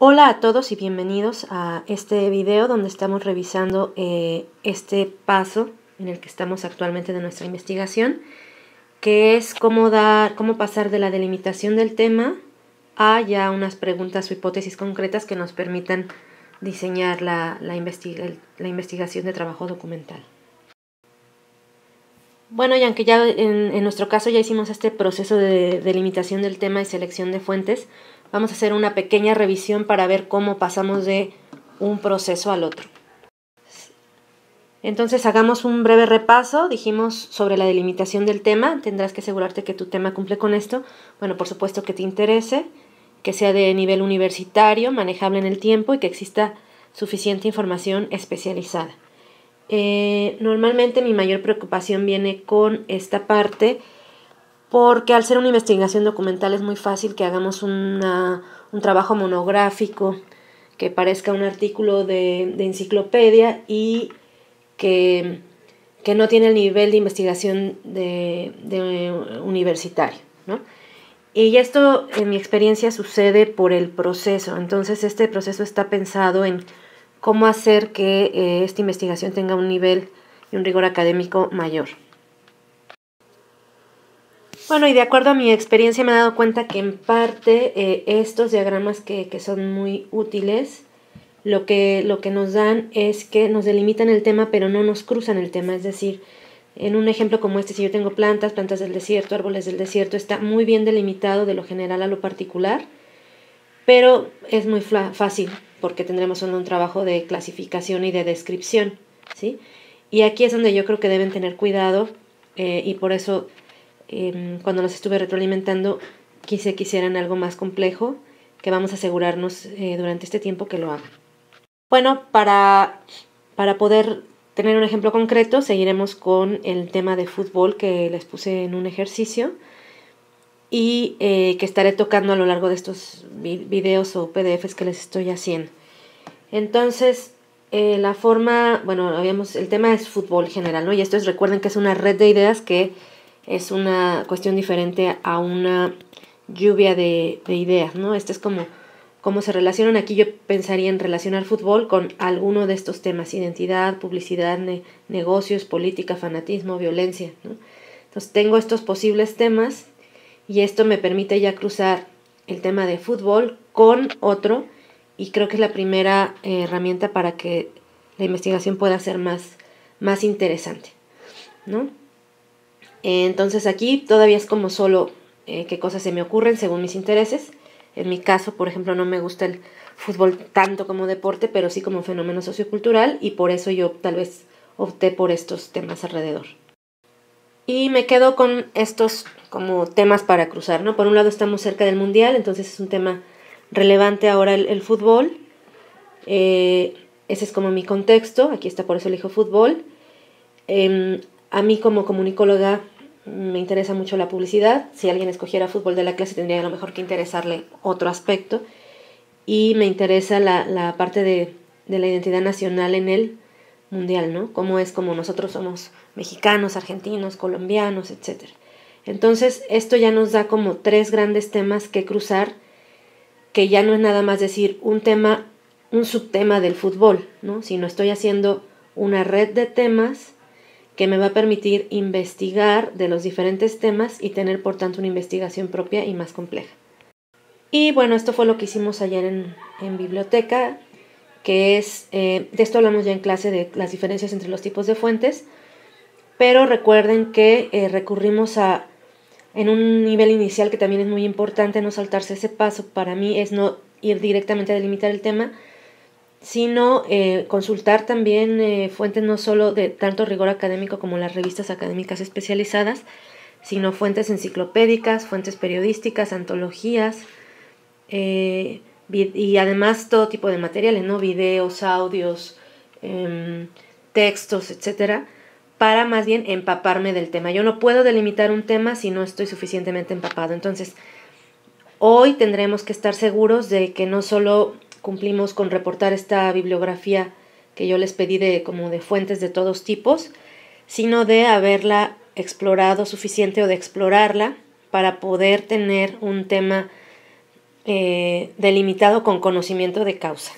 Hola a todos y bienvenidos a este video donde estamos revisando este paso en el que estamos actualmente de nuestra investigación, que es cómo pasar de la delimitación del tema a ya unas preguntas o hipótesis concretas que nos permitan diseñar la investigación de trabajo documental. Bueno, y aunque ya en nuestro caso ya hicimos este proceso de delimitación del tema y selección de fuentes, vamos a hacer una pequeña revisión para ver cómo pasamos de un proceso al otro. Entonces hagamos un breve repaso. Dijimos sobre la delimitación del tema. Tendrás que asegurarte que tu tema cumple con esto. Bueno, por supuesto que te interese, que sea de nivel universitario, manejable en el tiempo y que exista suficiente información especializada. Normalmente mi mayor preocupación viene con esta parte porque al ser una investigación documental es muy fácil que hagamos un trabajo monográfico que parezca un artículo de enciclopedia y que no tiene el nivel de investigación de universitario, ¿no? Y esto en mi experiencia sucede por el proceso. Entonces este proceso está pensado en cómo hacer que esta investigación tenga un nivel y un rigor académico mayor. Bueno, y de acuerdo a mi experiencia me he dado cuenta que en parte estos diagramas que son muy útiles, lo que nos dan es que nos delimitan el tema, pero no nos cruzan el tema. Es decir, en un ejemplo como este, si yo tengo plantas del desierto, árboles del desierto, está muy bien delimitado de lo general a lo particular, pero es muy fácil porque tendremos solo un trabajo de clasificación y de descripción, ¿sí? Y aquí es donde yo creo que deben tener cuidado y por eso cuando los estuve retroalimentando quise que hicieran algo más complejo, que vamos a asegurarnos durante este tiempo que lo hagan. Bueno, para poder tener un ejemplo concreto, seguiremos con el tema de fútbol que les puse en un ejercicio y que estaré tocando a lo largo de estos videos o PDFs que les estoy haciendo. Entonces, la forma, bueno, el tema es fútbol general, ¿no? Y esto recuerden que es una red de ideas que es una cuestión diferente a una lluvia de ideas, ¿no? Este es como cómo se relacionan. Aquí yo pensaría en relacionar fútbol con alguno de estos temas: identidad, publicidad, negocios, política, fanatismo, violencia, ¿no? Entonces tengo estos posibles temas y esto me permite ya cruzar el tema de fútbol con otro, y creo que es la primera herramienta para que la investigación pueda ser más interesante, ¿no? Entonces aquí todavía es como solo qué cosas se me ocurren según mis intereses. En mi caso, por ejemplo, no me gusta el fútbol tanto como deporte, pero sí como fenómeno sociocultural, y por eso yo tal vez opté por estos temas alrededor. Y me quedo con estos como temas para cruzar, ¿no? Por un lado estamos cerca del mundial, entonces es un tema relevante ahora el fútbol. Ese es como mi contexto, aquí está, por eso elijo fútbol. A mí como comunicóloga me interesa mucho la publicidad. Si alguien escogiera fútbol de la clase tendría a lo mejor que interesarle otro aspecto. Y me interesa la parte de la identidad nacional en el mundial, ¿no? Cómo es como nosotros somos mexicanos, argentinos, colombianos, etc. Entonces esto ya nos da como tres grandes temas que cruzar, que ya no es nada más decir un subtema del fútbol, ¿no? Sino estoy haciendo una red de temas que me va a permitir investigar de los diferentes temas y tener por tanto una investigación propia y más compleja. Y bueno, esto fue lo que hicimos ayer en biblioteca, que es, de esto hablamos ya en clase, de las diferencias entre los tipos de fuentes, pero recuerden que recurrimos en un nivel inicial que también es muy importante no saltarse ese paso. Para mí es no ir directamente a delimitar el tema, sino consultar también fuentes no solo de tanto rigor académico como las revistas académicas especializadas, sino fuentes enciclopédicas, fuentes periodísticas, antologías, y además todo tipo de materiales, ¿no? Videos, audios, textos, etcétera, para más bien empaparme del tema. Yo no puedo delimitar un tema si no estoy suficientemente empapado. Entonces, hoy tendremos que estar seguros de que no solo cumplimos con reportar esta bibliografía que yo les pedí de fuentes de todos tipos, sino de haberla explorado suficiente o de explorarla para poder tener un tema delimitado con conocimiento de causa.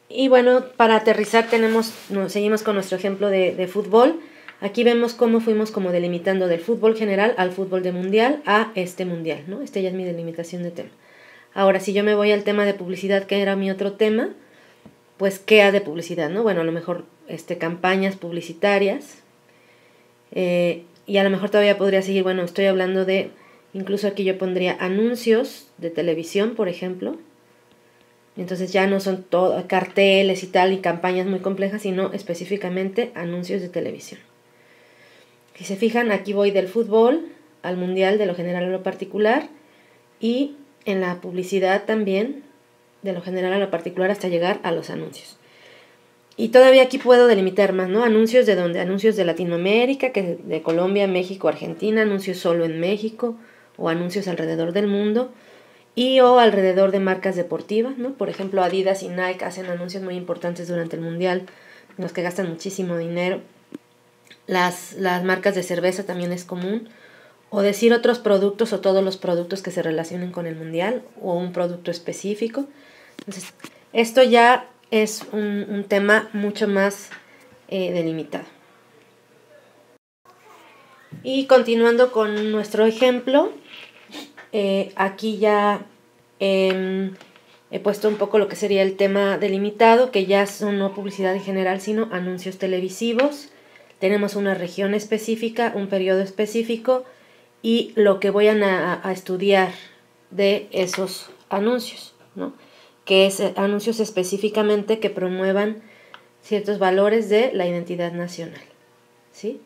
Y bueno, para aterrizar seguimos con nuestro ejemplo de fútbol. Aquí vemos cómo fuimos como delimitando del fútbol general al fútbol de mundial a este mundial, ¿no? Este ya es mi delimitación de tema. Ahora, si yo me voy al tema de publicidad, que era mi otro tema, pues ¿qué ha de publicidad, no? Bueno, a lo mejor campañas publicitarias, y a lo mejor todavía podría seguir, bueno, estoy hablando de, incluso aquí yo pondría anuncios de televisión, por ejemplo. Entonces ya no son carteles y tal y campañas muy complejas, sino específicamente anuncios de televisión. Si se fijan, aquí voy del fútbol al mundial, de lo general a lo particular, y en la publicidad también, de lo general a lo particular, hasta llegar a los anuncios. Y todavía aquí puedo delimitar más, ¿no? Anuncios de dónde, anuncios de Latinoamérica, que de Colombia, México, Argentina, anuncios solo en México, o anuncios alrededor del mundo, y o alrededor de marcas deportivas, ¿no? Por ejemplo, Adidas y Nike hacen anuncios muy importantes durante el mundial, en los que gastan muchísimo dinero. Las marcas de cerveza también es común, o decir otros productos o todos los productos que se relacionen con el mundial, o un producto específico. Entonces, esto ya es un tema mucho más delimitado. Y continuando con nuestro ejemplo, aquí ya he puesto un poco lo que sería el tema delimitado, que ya son no publicidad en general, sino anuncios televisivos. Tenemos una región específica, un periodo específico y lo que voy a estudiar de esos anuncios, ¿no? Que es anuncios específicamente que promuevan ciertos valores de la identidad nacional, ¿sí?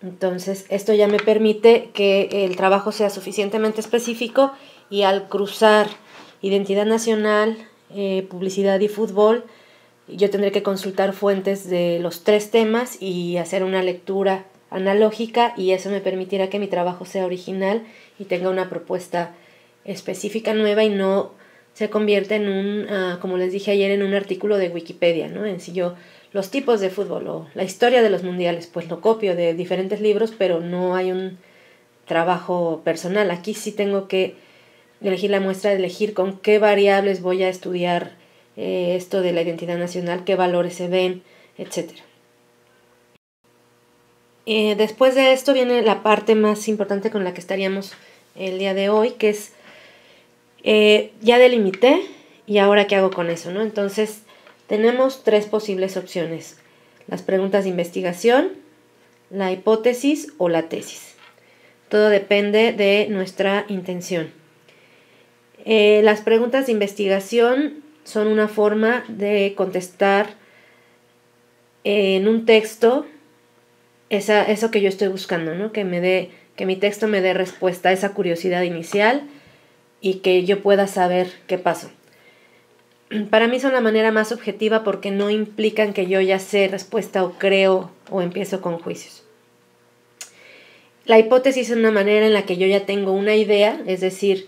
Entonces, esto ya me permite que el trabajo sea suficientemente específico y al cruzar identidad nacional, publicidad y fútbol, yo tendré que consultar fuentes de los tres temas y hacer una lectura analógica y eso me permitirá que mi trabajo sea original y tenga una propuesta específica nueva y no se convierta en como les dije ayer, en un artículo de Wikipedia, ¿no? En si yo los tipos de fútbol o la historia de los mundiales, pues lo copio de diferentes libros, pero no hay un trabajo personal. Aquí sí tengo que elegir la muestra, elegir con qué variables voy a estudiar esto de la identidad nacional, qué valores se ven, etc. Después de esto viene la parte más importante con la que estaríamos el día de hoy, que es, ya delimité y ahora qué hago con eso, ¿no? Entonces, tenemos tres posibles opciones: las preguntas de investigación, la hipótesis o la tesis. Todo depende de nuestra intención. Las preguntas de investigación son una forma de contestar en un texto eso que yo estoy buscando, ¿no? Que mi texto me dé respuesta a esa curiosidad inicial y que yo pueda saber qué pasó. Para mí son la manera más objetiva porque no implican que yo ya sé respuesta o creo o empiezo con juicios. La hipótesis es una manera en la que yo ya tengo una idea, es decir,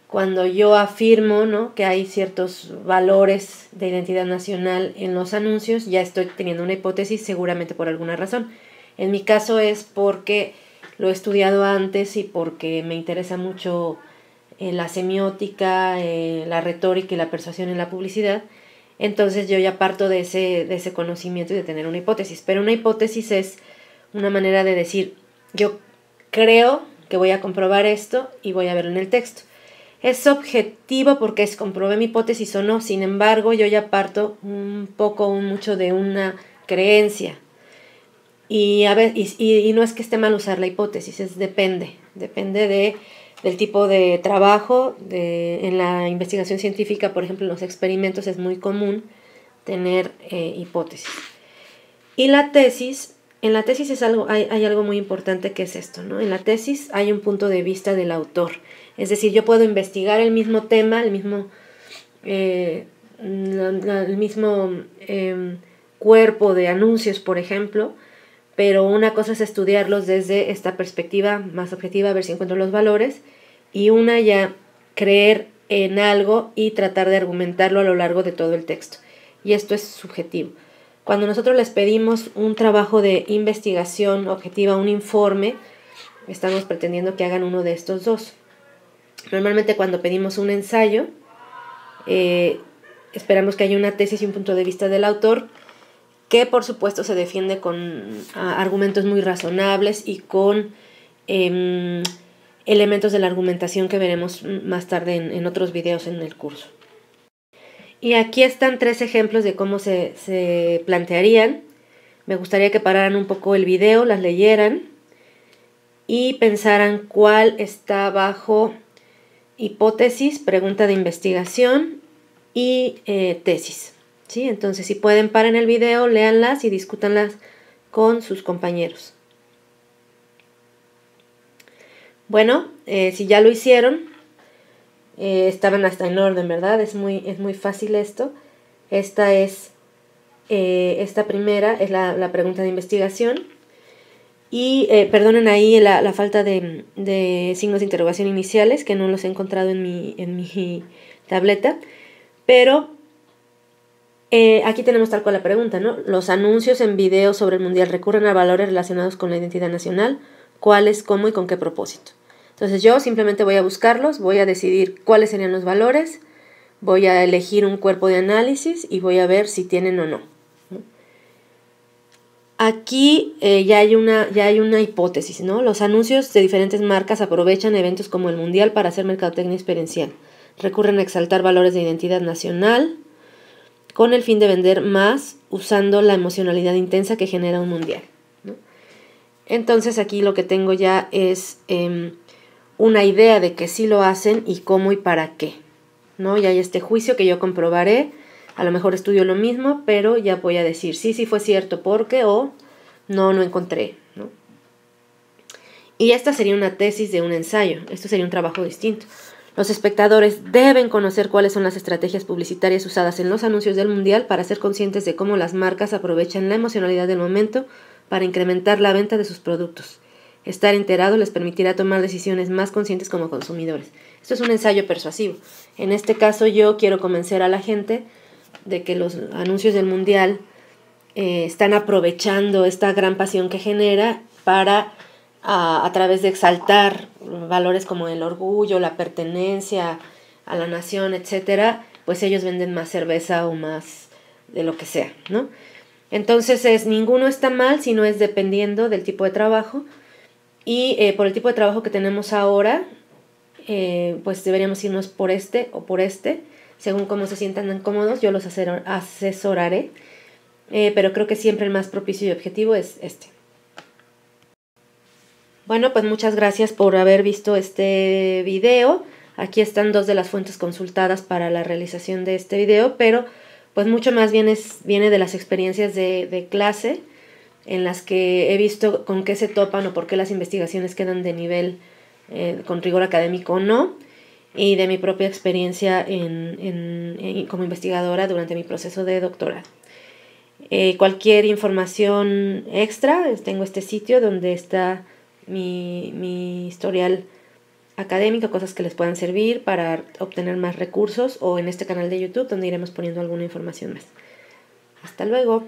cuando yo afirmo, ¿no?, que hay ciertos valores de identidad nacional en los anuncios, ya estoy teniendo una hipótesis seguramente por alguna razón. En mi caso es porque lo he estudiado antes y porque me interesa mucho la semiótica, la retórica y la persuasión en la publicidad. Entonces yo ya parto de ese conocimiento y de tener una hipótesis. Pero una hipótesis es una manera de decir, yo creo que voy a comprobar esto y voy a verlo en el texto. Es objetivo porque comprobé mi hipótesis o no, sin embargo yo ya parto mucho de una creencia. Y no es que esté mal usar la hipótesis, depende del tipo de trabajo. En la investigación científica, por ejemplo, en los experimentos es muy común tener hipótesis. Y en la tesis hay algo muy importante que es esto, ¿no? En la tesis hay un punto de vista del autor. Es decir, yo puedo investigar el mismo tema, el mismo cuerpo de anuncios, por ejemplo, pero una cosa es estudiarlos desde esta perspectiva más objetiva, a ver si encuentro los valores, y una ya creer en algo y tratar de argumentarlo a lo largo de todo el texto. Y esto es subjetivo. Cuando nosotros les pedimos un trabajo de investigación objetiva, un informe, estamos pretendiendo que hagan uno de estos dos. Normalmente cuando pedimos un ensayo, esperamos que haya una tesis y un punto de vista del autor, que por supuesto se defiende con argumentos muy razonables y con elementos de la argumentación que veremos más tarde en otros videos en el curso. Y aquí están 3 ejemplos de cómo se plantearían. Me gustaría que pararan un poco el video, las leyeran y pensaran cuál está bajo hipótesis, pregunta de investigación y tesis. ¿Sí? Entonces, si pueden, paren el video, léanlas y discútanlas con sus compañeros. Bueno, si ya lo hicieron, estaban hasta en orden, ¿verdad? Es muy fácil esto. Esta primera es la pregunta de investigación. Y perdonen ahí la falta de signos de interrogación iniciales, que no los he encontrado en mi tableta. Pero aquí tenemos tal cual la pregunta, ¿no? Los anuncios en video sobre el mundial recurren a valores relacionados con la identidad nacional. ¿Cuáles, cómo y con qué propósito? Entonces yo simplemente voy a buscarlos, voy a decidir cuáles serían los valores, voy a elegir un cuerpo de análisis y voy a ver si tienen o no. Aquí ya hay una hipótesis, ¿no? Los anuncios de diferentes marcas aprovechan eventos como el mundial para hacer mercadotecnia experiencial. Recurren a exaltar valores de identidad nacional con el fin de vender más usando la emocionalidad intensa que genera un mundial, ¿no? Entonces aquí lo que tengo ya es una idea de que sí lo hacen y cómo y para qué, ¿no? Ya hay este juicio que yo comprobaré, a lo mejor estudio lo mismo, pero ya voy a decir sí fue cierto porque o no encontré, ¿no? Y esta sería una tesis de un ensayo, esto sería un trabajo distinto. Los espectadores deben conocer cuáles son las estrategias publicitarias usadas en los anuncios del mundial para ser conscientes de cómo las marcas aprovechan la emocionalidad del momento para incrementar la venta de sus productos. Estar enterado les permitirá tomar decisiones más conscientes como consumidores. Esto es un ensayo persuasivo. En este caso yo quiero convencer a la gente de que los anuncios del mundial están aprovechando esta gran pasión que genera para, a través de exaltar valores como el orgullo, la pertenencia a la nación, etcétera, pues ellos venden más cerveza o más de lo que sea, ¿no? Entonces ninguno está mal, sino es dependiendo del tipo de trabajo. Y por el tipo de trabajo que tenemos ahora, pues deberíamos irnos por este o por este, según cómo se sientan cómodos. Yo los asesoraré, pero creo que siempre el más propicio y objetivo es este. Bueno, pues muchas gracias por haber visto este video. Aquí están 2 de las fuentes consultadas para la realización de este video, pero pues mucho más viene de las experiencias de clase, en las que he visto con qué se topan o por qué las investigaciones quedan de nivel con rigor académico o no, y de mi propia experiencia como investigadora durante mi proceso de doctorado. Cualquier información extra, tengo este sitio donde está mi historial académico, cosas que les puedan servir para obtener más recursos, o en este canal de YouTube donde iremos poniendo alguna información más. Hasta luego.